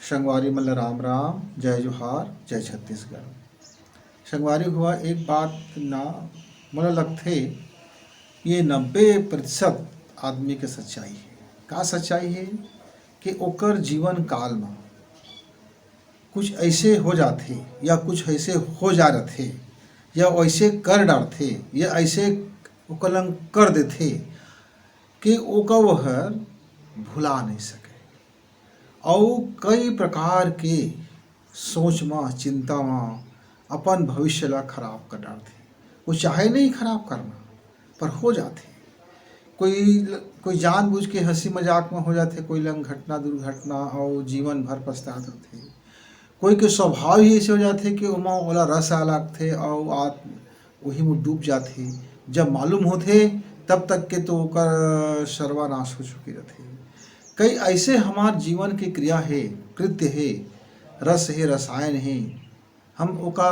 संगवारी मल्ल राम राम, जय जोहार, जय छत्तीसगढ़। संगवारी हुआ एक बात ना मोला लगथे ये 90% आदमी के सच्चाई है। का सच्चाई है कि ओकर जीवन काल में कुछ ऐसे हो जाते या कुछ ऐसे हो जा रहे या ऐसे कर डालते या ऐसे ओकर कर देते कि ओका वह भुला नहीं सके और कई प्रकार के सोच में चिंता में अपन भविष्य ला खराब कर डालते। वो चाहे नहीं खराब करना पर हो जाते। कोई जानबूझ के हंसी मजाक में हो जाते, कोई लंग घटना दुर्घटना और जीवन भर पछतात होते। कोई के स्वभाव ही ऐसे हो जाते कि ओमा ओला रस आ लगते और वही में डूब जाते। जब मालूम होते तब तक के तो ओकर सर्वनाश हो चुकी रहते। कई ऐसे हमार जीवन की क्रिया है, कृत्य है, रस है, रसायन है। हम ओका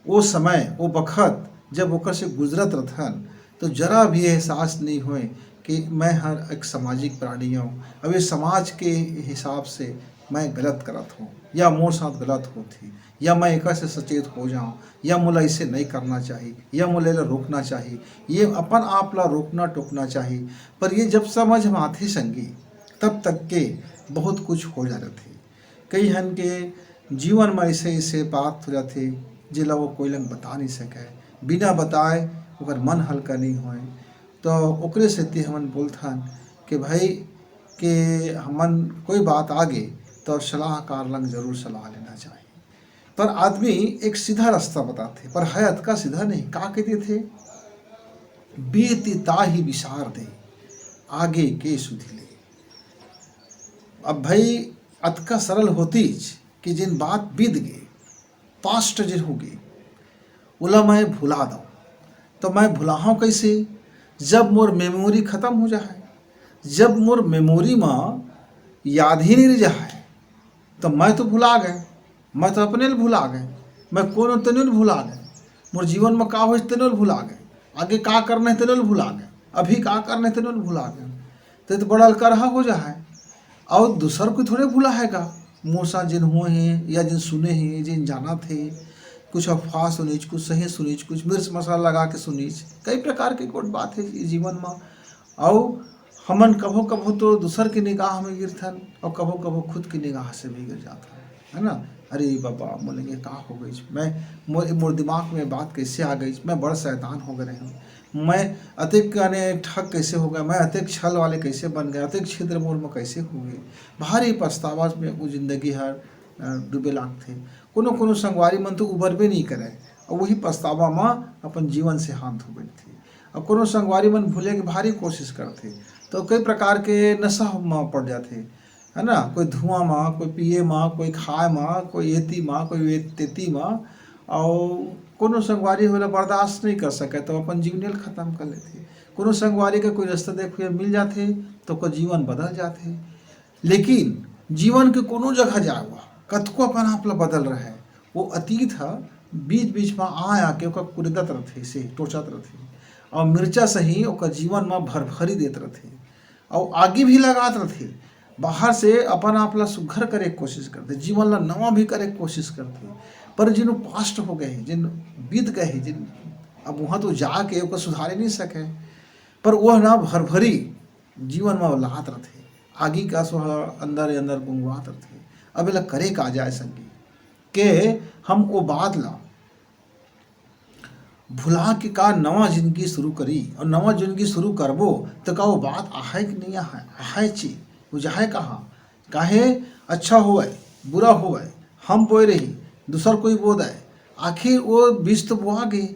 वो समय वो बखत जब ओकर से गुजरत रहथन तो जरा भी एहसास नहीं होए कि मैं हर एक सामाजिक प्राणी हूँ। अब ये समाज के हिसाब से मैं गलत करत हूँ या मोर साथ गलत होती या मैं एक से सचेत हो जाऊँ या मोला इसे नहीं करना चाहिए या मोला ला रोकना चाहिए, ये अपन आप ला रोकना टोकना चाहिए। पर ये जब समझ में आती संगी तब तक के बहुत कुछ हो जा रहे। कई हन के जीवन में ऐसे ऐसे बात हो जाते जिला वो कोई लंग बता नहीं सके, बिना बताए ओकर मन हल्का नहीं होए। तो ओकरे सेती हमन बोलथन कि भाई कि हमन कोई बात आगे तो सलाहकार लंग जरूर सलाह लेना चाहिए। पर आदमी एक सीधा रास्ता बताते पर है अतका सीधा नहीं। का कहते थे, बीती ताही विसार दे आगे के सुधिले। अब भाई अतका सरल होतीज कि जिन बात बीत गए पास्ट जिन हो गई उला मैं भुला दूँ तो मैं भुलाऊँ कैसे? जब मोर मेमोरी ख़त्म हो जाए, जब मोर मेमोरी में याद ही नहीं जाए तो मैं तो भुला गए, मैं तो अपने लिए भुला गए, मैं कौन तने भुला गए, मोर जीवन में का हो तने भुला गए, आगे का करना है तने भुला गए, अभी का करना है तने भुला गए। तो बड़ा करहा हो जाए और दूसर को थोड़े भुला हैगा। मोर साथ जिन हुए हैं या जिन सुने हैं जिन जाना थे, कुछ अफवाह सुनीच, कुछ सही सुनीच, कुछ मिर्च मसाला लगा के सुनीच, कई प्रकार की कोट बात है जीवन में। और हमन कभो कभो तो दूसर की निगाह में गिरथन और कभो कभो खुद की निगाह से भी गिर जाता है ना। अरे बाबा बोलेंगे का हो गई, मैं मोर दिमाग में बात कैसे आ गई, मैं बड़ा शैतान हो गए हूँ, मैं अतिक ठग कैसे हो गया, मैं अतिक छल वाले कैसे बन गया, अतिक छिद्र मोर में कैसे हो गए। भारी पछतावा में वो जिंदगी हर डूबे लागते। कोनो संगवारी मन तो उबरबे नहीं करे और वही पछतावा में अपन जीवन से हाथ हो बैठते। और कोनो संगवारी मन भूले के भारी कोशिश करते तो कई प्रकार के नशा में पड़ जाते है ना। कोई धुआं में, कोई पिए में, कोई खाए में, कोई एती में, कोई तेती में। और कोनो संगवारी होला बर्दाश्त नहीं कर सके तो अपन जीवने खत्म कर लेते। कोनो संगवारी का कोई रास्ता देखे मिल जाते तो कोई जीवन बदल जाते। लेकिन जीवन के कोनो जगह जाए हुआ कतको अपन आप ला बदल रहे वो अतीत है, बीच बीच में आके ओका कुरदत रहते से टोचत रहते और मिर्चा सही ओका जीवन में भरभरी देत रहते और आगे भी लगात रहते। बाहर से अपन आप ला सुघर करे कोशिश करते, जीवन ला नवा भी करे कोशिश करते। पर जिन पास्ट हो गए, जिन बीत गए, जिन अब वहाँ तो जाके ओका सुधारे नहीं सके, पर वह ना भरभरी जीवन में लात रहते, आगे का सो अंदर अंदर गुंगवात रहते। अब एला करे का जाए संगी के हम वो बात ला भुला के का नवा जिंदगी शुरू करी और नवा जिंदगी शुरू करबो तो का वो बात आहे कि नहीं आहे ची वो जाए कहाँ काहे अच्छा होए बुरा होए हम बोए रही दूसर कोई बो दे, आखिर वो बीज तो बोआ गए,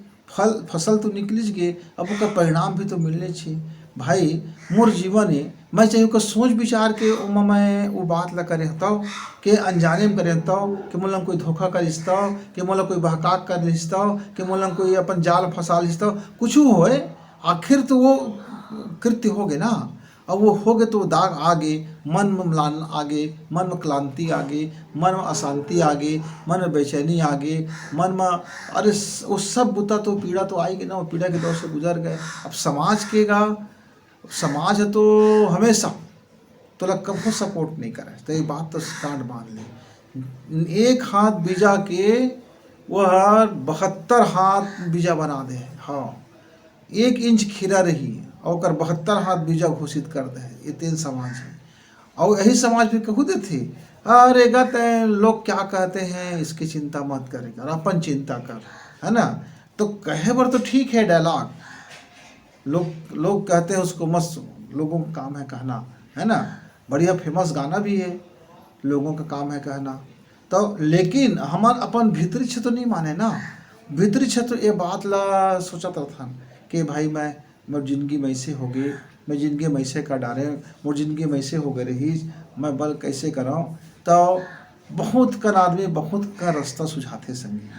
फसल तो निकलिज गए, अब उसका परिणाम भी तो मिलने छे। भाई मोर जीवन है, मैं चाहिए उसका सोच विचार के उमा मैं वो बात ला करे हता के अनजाने में करे हता कि मोला कोई धोखा कर रिश्ता कि मोला कोई बहका कर रिश्ता कि मोला कोई अपन जाल फंसा रिश्ता कुछ होए, आखिर तो वो कृत्य हो गए ना। अब वो हो गए तो दाग आगे, मन में म्लान आगे, मन में क्लांति आगे, मन में अशांति आगे, मन में बेचैनी आगे, मन में अरे वो सब बुता तो पीड़ा तो आएगी ना। वो पीड़ा के दौर से गुजर गए। अब समाज के गा समाज तो हमेशा तो कभी सपोर्ट नहीं करे तो ये बात तो कांड मान ले। एक हाथ बीजा के वह 72 हाथ बीजा बना दे। हाँ, 1 इंच खीरा रही और ओकर 72 हाथ बीजा घोषित कर दे। ये 3 समाज है। और यही समाज में कहू देते, अरे गत लोग क्या कहते हैं इसकी चिंता मत करेगा, अपन चिंता कर, है ना। तो कहे बर तो ठीक है डायलॉग, लोग लोग कहते हैं उसको मत सुनो, लोगों का काम है कहना, है ना। बढ़िया फेमस गाना भी है, लोगों का काम है कहना। तो लेकिन हमार अपन भीतरी क्षेत्र नहीं माने ना। भीतरी क्षेत्र ये बात ला सोचत रहथन कि भाई मैं जिंदगी में ऐसे हो गई, मैं जिंदगी में ऐसे कर डारे, मोर जिंदगी में ऐसे हो गए रही, मैं बल कैसे कराऊँ। तो बहुत कर आदमी बहुत का रास्ता सुझाते संगी,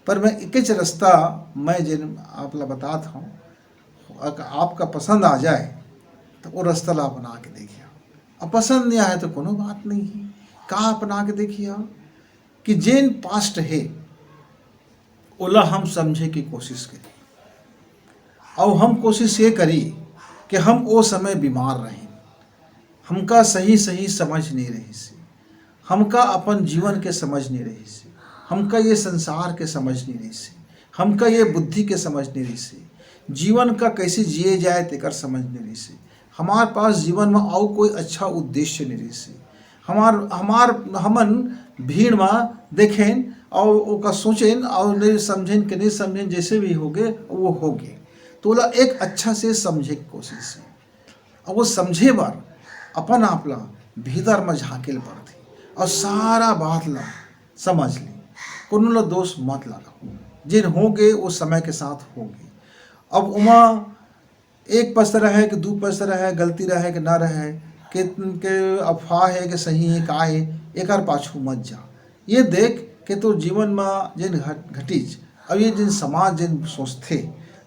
पर मैं एक रास्ता मैं जिन आप ला बताता हूँ, अगर आपका पसंद आ जाए तो वो रास्ता ला अपना के देखिए। अब पसंद नहीं आए तो कोनो बात नहीं है, का अपना के देखिए कि जेन पास्ट है ओला हम समझे की कोशिश करी, और हम कोशिश ये करी कि हम वो समय बीमार रहें, हमका सही सही समझ नहीं रही सी, हमका अपन जीवन के समझ नहीं रही सी, हमका ये संसार के समझ नहीं रही सी, हमका ये बुद्धि के समझ नहीं रही सी, जीवन का कैसे जिए जाए तेकर समझ नहीं रही सी, हमार पास जीवन में और कोई अच्छा उद्देश्य नहीं रही सी। हमार हमन भीड़ में देखें और ओका सोचें और नहीं समझें कि नहीं समझें, जैसे भी होगे वो होगे। तो बोला एक अच्छा से समझे की कोशिश है, और वो समझे बार अपन आप ला भीतर में झाँकेल पड़ती और सारा बात ला समझ ली, कोनो ला दोष मत लगाओ, जिन होगे वो समय के साथ होगे। अब उमा एक पस रहे कि 2 पस रहे, गलती रहे कि ना रहे, के अफवाह है कि सही है का है, एकर पाछू मत जा। ये देख कि तो जीवन में जिन घटीज, अब ये जिन समाज जिन सोचते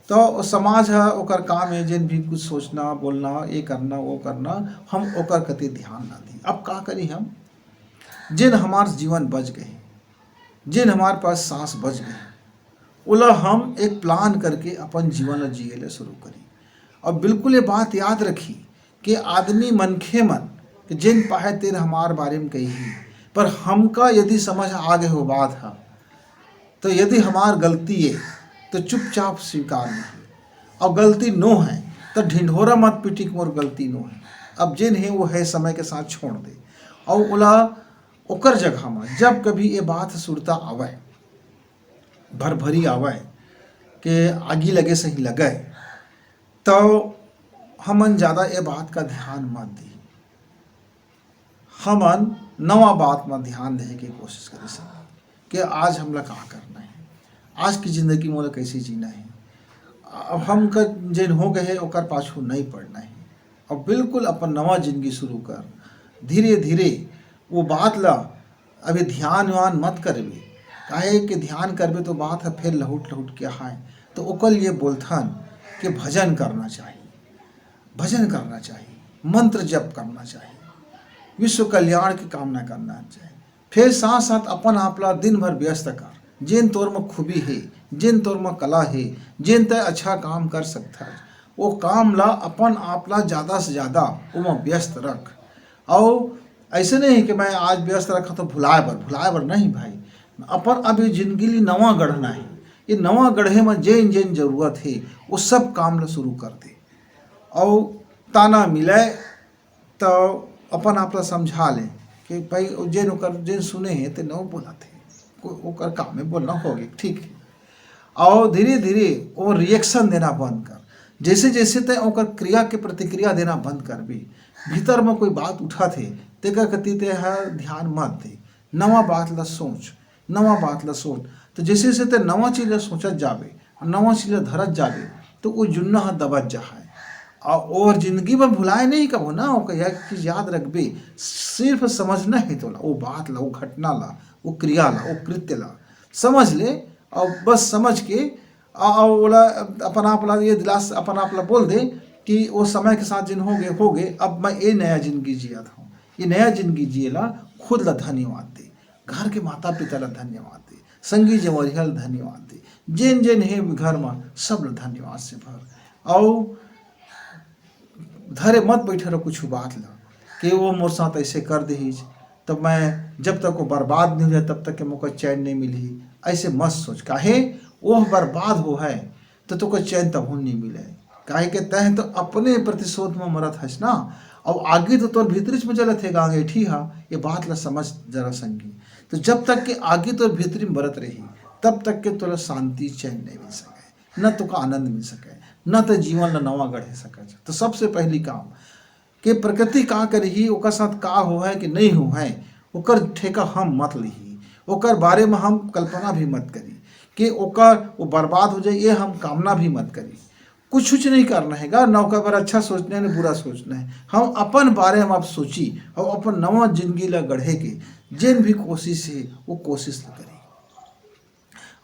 तो समाज है ओकर काम है जिन भी कुछ सोचना बोलना ये करना वो करना, हम ओकर कति ध्यान ना दी। अब का करी हम, जिन हमार जीवन बच गए, जिन हमारे पास सांस बच गए, ओला हम एक प्लान करके अपन जीवन जिए ले शुरू करी। और बिल्कुल ये बात याद रखी कि आदमी मनखे मन कि जिन पाहे तेन हमार बारे में कही, पर हमका यदि समझ आ गए हो बात है, तो यदि हमार गलती है तो चुपचाप स्वीकार नहीं, और गलती नो है तो ढिंढोरा मत पीटी कि मोर गलती नो है। अब जिन है वो है, समय के साथ छोड़ दे। और ओला ओकर जगह में जब कभी ये बात सुरता आवे, भरभरी आवे कि आगी लगे सही लगे, तो हमन ज़्यादा ये बात का ध्यान मत दी, हमन नवा बात में ध्यान देने की कोशिश करी सब कि आज हमला का करना है, आज की ज़िंदगी मोला कैसे जीना है। अब हम का जिन हो गए ओकर पाछू नहीं पड़ना है, और बिल्कुल अपन नवा जिंदगी शुरू कर। धीरे धीरे वो बात ला अभी ध्यान वान मत करबे, काहे कि ध्यान करबे तो बात है फिर लहुट लहुट के आए। तो ओकल ये बोलथन कि भजन करना चाहिए, भजन करना चाहिए, मंत्र जप करना चाहिए, विश्व कल्याण की कामना करना चाहिए। फिर साथ साथ अपन आपला दिन भर व्यस्त कर, जिन तोर में खूबी है, जिन तोर में कला है, जिन तय अच्छा काम कर सकता है, वो काम ला अपन आपला ज़्यादा से ज़्यादा वो व्यस्त रख। और ऐसे नहीं कि मैं आज व्यस्त रखा तो भुलाए बर नहीं भाई, अपन अभी जिंदगी ली नवा गढ़ना है। ये नवा गढ़े में जिन जिन जरूरत है वो सब काम ला शुरू कर दे, और ताना मिले तो अपन आप ला समझा ले कि भाई जिन ओकर जिन सुने हैं तो न बोला थे, ओकर काम में बोलना हो गया ठीक है। और धीरे धीरे वो रिएक्शन देना बंद कर, जैसे जैसे तय ओकर क्रिया के प्रतिक्रिया देना बंद कर भी। भीतर में कोई बात उठा थे तेकर कति ते ध्यान मत दे, नवा बात ला सोच, नवा बात ला सोच। तो जैसे जैसे ते नवा चीज़ सोचत जाबे, नवा चीज़ धरत जाबे, तो वो जुन्ना दबत जा है। और जिंदगी में भुलाए नहीं कबो ना, वो यह चीज़ याद रखबे, सिर्फ समझना है तो ला वो बात ला, वो घटना ला, वो क्रिया ला, वो कृत्य ला समझ ले, और बस समझ के बोला अपन आप ला ये दिलास अपन आप ला बोल दे कि वो समय के साथ जिन हो गए, अब मैं ये नया जिंदगी जिया था, ये नया जिंदगी जिए ला खुद ला धन्यवाद दे, घर के माता पिता ला धन्यवाद दे, संगी जवरिया ला धन्यवाद दे, जिन जिन है घर में सब ला धन्यवाद से भर। और धरे मत बैठे रहो कुछ बात ला कि वो मोर साथ ऐसे कर दीज, तब मैं जब तक वो बर्बाद नहीं हो जाए तब तक के मुझको चैन नहीं मिली। ऐसे मत सोच, काहे वो बर्बाद हो है तो तुमको चैन तब नहीं मिले। काहे के तह तो अपने प्रतिशोध में मरत हस ना, और आगे तो तोर भीतरी में चलत है गाँगे ठीक है। ये बात ला समझ जरा संगी। तो जब तक के आगे तो भीतरी में बरत रही तब तक के तोला शांति चैन नहीं मिल सके, न तुका आनंद मिल सके, न तो जीवन ला नवा गढ़े सके। तो सबसे पहली काम कि प्रकृति का करही, ओकर साथ का हो है कि नहीं हो है, ओकर ठेका हम मत लीही, ओकर बारे में हम कल्पना भी मत करी कि ओकर वो बर्बाद हो जाए, ये हम कामना भी मत करी। कुछ नहीं करना है गा, ना ओकर पर अच्छा सोचना है ना बुरा सोचना है। हम अपन बारे में आप सोची और अपन नवा जिंदगी ला गढ़े के जिन भी कोशिश है वो कोशिश ला करी।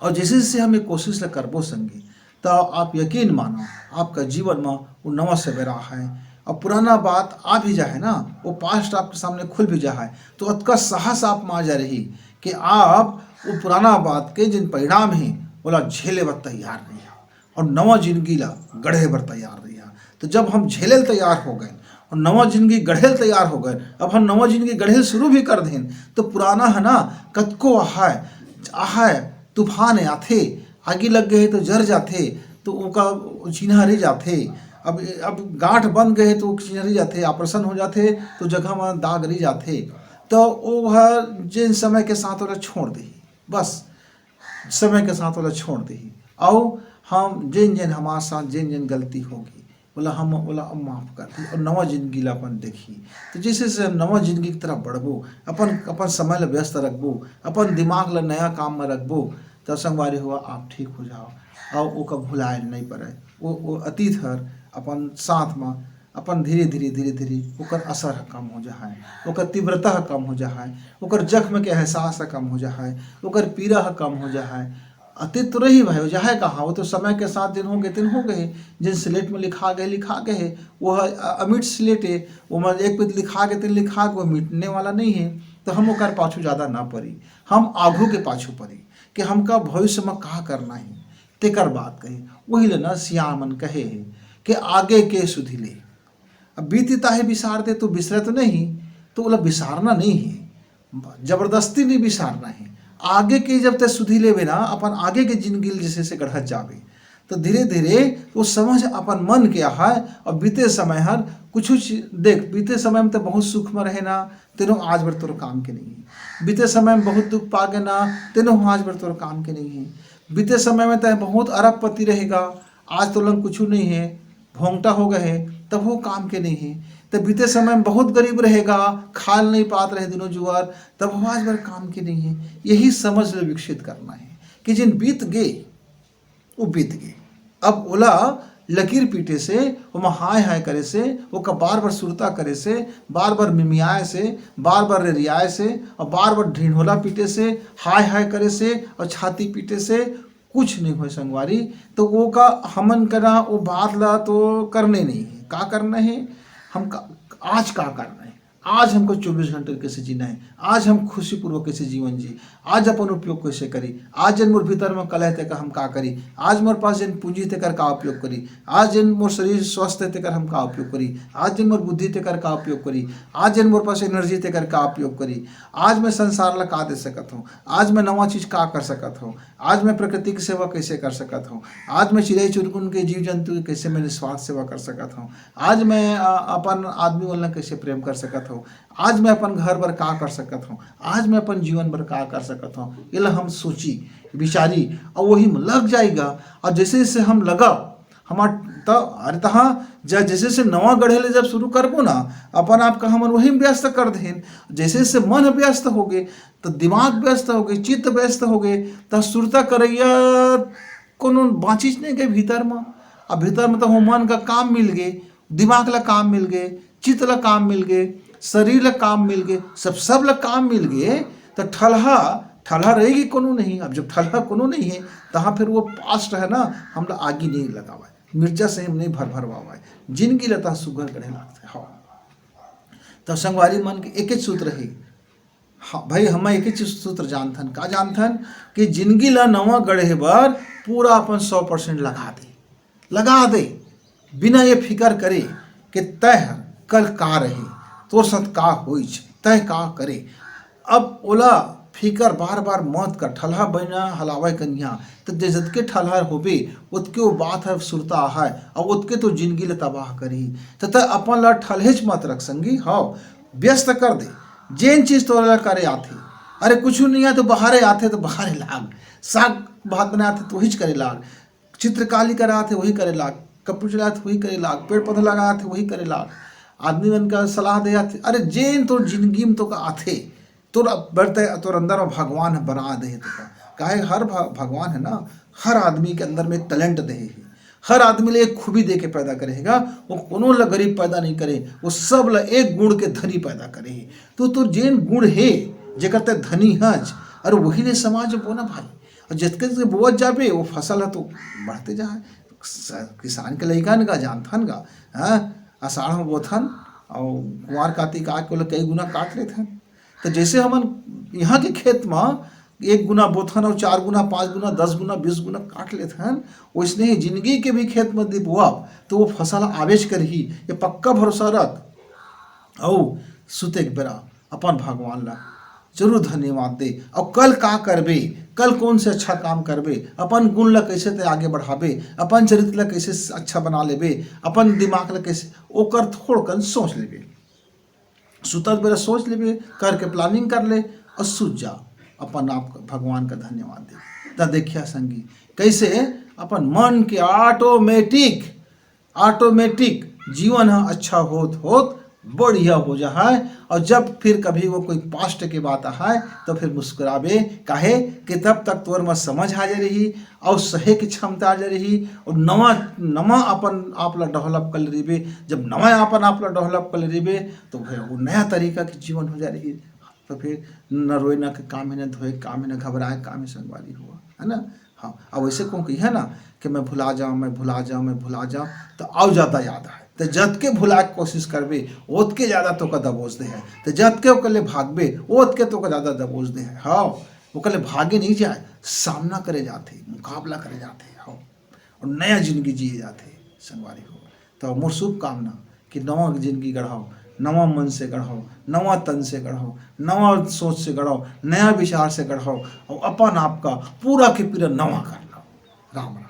और जैसे जैसे हम ये कोशिश ला करबो संगी, तो आप यकीन मानो आपका जीवन में वो नवा सवेरा है। और पुराना बात आ भी जाए ना, वो पास्ट आपके सामने खुल भी जाए, तो उसका साहस आप में आ जा रही कि आप वो पुराना बात के जिन परिणाम हैं बोला झेले बर तैयार नहीं है और नवा जिंदगी ला गढ़े बर तैयार नहीं है। तो जब हम झेले तैयार हो गए और नवा जिंदगी गढ़े तैयार हो गए, अब हम नवा जिंदगी गढ़े शुरू भी कर दें, तो पुराना है ना कतको आहाय तूफान आथे, आगे लग गए तो जर जाते, तो उनका चिन्ह रह जाते। अब गांठ बन गए तो चिन्ह रह जाते, ऑपरेशन हो जाते तो जगह में दाग रह जाते। तो वो जिन समय के साथ वाला छोड़ दी, बस समय के साथ वाला छोड़ दी। और हम जिन जिन हमारे साथ जिन जिन गलती होगी बोला हम बोला अब माफ़ कर दी और नवा जिंदगी ला अपन देखी। तो जैसे जैसे हम नवा जिंदगी की तरफ बढ़बो, अपन समय ला व्यस्त रखबो, अपन दिमाग ला नया काम में रखबो, तो संगवारी हुआ आप ठीक हो जाओ और ओका भुलाए नहीं पड़े। वो अतीत हर अपन साथ में अपन धीरे धीरे ओकर असर कम हो जाए, ओकर तीव्रता कम हो जाए, ओकर जख्म के एहसास कम हो जाए, ओकर पीड़ा कम हो जाए। अतीत तो रही भाई जाए कहाँ, वो तो समय के साथ दिन हो गए जिन स्लेट में लिखा गए वो अमिट स्लेट है, वो में एक पे लिखा गए वो मिटने वाला नहीं है। तो हम ओकर पाछू ज़्यादा ना पड़ी, हम आगू के पाछू पड़ी कि हमका भविष्य में कहा करना है तेकर बात कही। वही ले ना सियामन कहे है कि आगे के सुधिले। अब बीतता है बिसार दे तो बिसरे तो नहीं, तो बोला बिसारना नहीं है, जबरदस्ती नहीं बिसारना है। आगे के जब तक सुधी लेवे ना अपन आगे के जिंदगी जैसे से गढ़त जावे, तो धीरे धीरे वो समझ अपन मन के है। और बीते समय हर कुछ देख, बीते समय में तो बहुत सुख में रहे ना, तेनों आज भर तोर काम के नहीं है। बीते समय में बहुत दुख पागे ना, तेनों आज भर तोर काम के नहीं है। बीते समय में तो बहुत अरबपति रहेगा, आज तो लंग कुछ नहीं है, भोंगटा हो गए तब वो काम के नहीं है। तो बीते समय में बहुत गरीब रहेगा, खाल नहीं पात रहे दिनों जुआर, तब वो आज भर काम के नहीं है। यही समझ ले विकसित करना है कि जिन बीत गए वो बीत गए। अब ओला लकीर पीटे से, वो हाय करे से, वो का बार बार सुरता करे से, बार बार मिमियाए से, बार बार रियाए से, और बार बार ढिंढोला पीटे से, हाय करे से और छाती पीटे से कुछ नहीं हो संगवारी। तो वो का हमन करा वो बात ला तो करने नहीं है। का करना है हम आज का करना है, आज हमको 24 घंटे कैसे जीना है, आज हम खुशीपूर्वक कैसे जीवन जी, आज अपन उपयोग कैसे करी, आज जन मोर भीतर में कलह तेकर हम का करी, आज मोर पास जन पूंजी तेकर का उपयोग करी, आज जन मोर शरीर स्वस्थ है तेकर हम का उपयोग करी, आज जन मोर बुद्धि तेकर का उपयोग करी, आज जन मोर पास एनर्जी तेकर का उपयोग करी, आज मैं संसार ला का दे सकत हूँ, आज मैं नवा चीज़ का कर सकत हूँ, आज मैं प्रकृति की सेवा कैसे कर सकत हूँ, आज मैं चिड़ै चुनकुन के जीव जंतु की कैसे मैं निस्वार्थ सेवा कर सकत हूँ, आज मैं अपन आदमी वाला कैसे प्रेम कर सकत हूँ, आज मैं अपन घर पर का कर सकत हूँ, आज मैं अपन जीवन पर का कर सकत हूँ। ये हम सोची विचारी और वही में लग जाएगा। और जैसे जैसे हम लगा हमार अरे तहाँ जैसे जैसे नवा गढ़े ले जब शुरू करबो ना अपन आपका हमन वही में व्यस्त कर दें। जैसे जैसे मन व्यस्त हो गए तो दिमाग व्यस्त हो गए, चित्त व्यस्त हो गए, तो सुरता करैया कोनो बाँचीच नहीं गए भीतर में। अब भीतर में तो हो मन का काम मिल गए, दिमाग ला काम मिल गए, चित्त ला काम मिल गए, शरीर ला काम मिल गए, सब ला काम मिल गए। तो ठलहा रहेगी कोनो नहीं। अब जब ठलहा कोनो नहीं है तहाँ फिर वो पास्ट है ना हम लोग आगे नहीं लगावा, मिर्चा से हम नहीं भरवावा है, जिनकी लता सुगर गढ़े लगते। हाँ तो संगवारी मन के एक ही सूत्र है। हाँ भाई हम एक ही सूत्र जानथन, का जानथन कि जिंदगी ला नवा गढ़े बर पूरा अपन 100% लगा दे बिना ये फिकर करे कि तय कल का रहे तोर साथ का होई तय का करे। अब ओला फिकर बार बार मौत का ठलहा बना हलावे कन्या तो जतके ठलहा होबे उतके वो बात है सुरता है और उतके तो जिंदगी ले तबाह करी तथा अपन ला ठलहेच मत रख संगी हाँ व्यस्त कर दे जेन चीज तो ला करे आथे अरे कुछ नहीं है तो बाहरे आथे तो बाहरे लाग साग भात बनाते तो वही करे लाग चित्रकारी करा थे वही करे लाग कपड़े चला थे वही करे लाग पेड़ पौधा लगा थे वही करे लाग आदमी मन का सलाह दे आथे अरे जेन तो जिंदगी में तो का आथे तोर बढ़ते तोर अंदर में भगवान बना दे तो काहे हर भगवान है ना हर आदमी के अंदर में टैलेंट दे है हर आदमी ले एक खूबी दे के पैदा करेगा वो कोनो ला गरीब पैदा नहीं करे वो सब ला एक गुण के धनी पैदा करे तो तोर जेन गुण है जेकर ते धनी हज अरे वही ले समाज बोना भाई और जितके बोअत जाबे वो फसल है तो बढ़ते जाए किसान के लइका का जानथन का हाँ आषाढ़ में बोथन और कुंवार कार्तिक आग को कई गुना काट लेथन तो जैसे हमन यहाँ के खेत में 1 गुना बोथन और 4 गुना 5 गुना 10 गुना 20 गुना काट लेथन वैसने ही जिंदगी के भी खेत में दी बोअब तो वो फसल आवेश कर ही ये पक्का भरोसा रख और सुते के बेरा अपन भगवान ला जरूर धन्यवाद दे और कल का करबे कल कौन से अच्छा काम करबे अपन गुण ला कैसे ते आगे बढ़ाबे अपन चरित्र ला कैसे अच्छा बना लेबे अपन दिमाग ला कैसे ओकर थोड़ कन सोच लेबे सुतत बेरा सोच लेबे करके प्लानिंग कर ले और सूझ जा अपन आप भगवान का धन्यवाद दे ता देखिया संगी कैसे अपन मन के ऑटोमेटिक जीवन अच्छा होत बढ़िया हो जा है और जब फिर कभी वो कोई पास्ट के बात है तो फिर मुस्कुराबे काहे कि तब तक तोर में समझ आ जा रही और सहे की क्षमता आ जा रही और नवा अपन आप ला डेवलप कर रही जब नवा अपन आप ला डेवलप कर रही तो फिर वो नया तरीका की जीवन हो जा रही तो फिर न रोए न काम ही न धोए काम ही न घबराए काम ही संगवारी हुआ है ना हाँ अब वैसे कौन कही है ना कि मैं भुला जाऊँ तो आओ ज़्यादा याद है तो जतके भुला के कोशिश करबे ओतके ज़्यादा तो का दबोच दे है तो जतके ओकले भागबे ओतके तो का ज़्यादा दबोच दे है हाँ ओकले भागे नहीं जाए सामना करे जाते मुकाबला करे जाते हाँ और नया जिंदगी जिए जाते संगवारी हो तो मोर शुभकामना कि नवा जिंदगी गढ़ाओ नवा मन से गढ़ाओ नवा तन से गढ़ाओ नवा सोच से गढ़ाओ नया विचार से गढ़ाओ और अपन आपका पूरा के पूरा नवा कर लो राम राम।